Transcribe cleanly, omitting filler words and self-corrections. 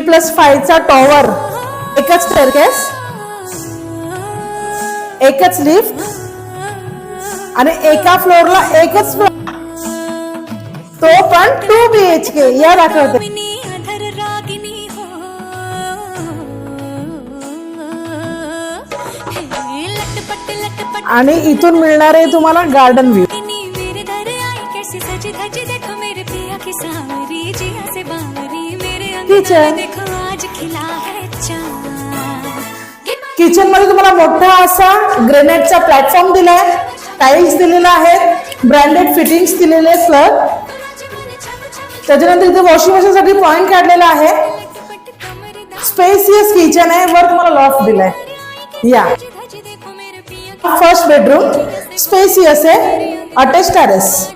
3+5 tower, एकच staircase, एकच lift आणि एका फ्लोअरला एकच फ्लोअर, तो पण 2 BHK. या दाखवते. आणि इथून मिळणार आहे तुम्हाला गार्डन व्ह्यू. किचन, किचन मध्ये तुम्हाला मोठा असा ग्रेनाइटचा प्लॅटफॉर्म दिलाय, टाइल्स दिलेला आहे, ब्रँडेड फिटिंग्स दिलेले प्लग. त्याच्यानंतर इथे वॉशिंग मशीन साठी पॉइंट काढलेला आहे. स्पेसियस किचन आहे, वर तुम्हाला लॉफ्ट दिलाय. या फर्स्ट बेडरूम स्पेसियस आहे, अटॅच टेरेस.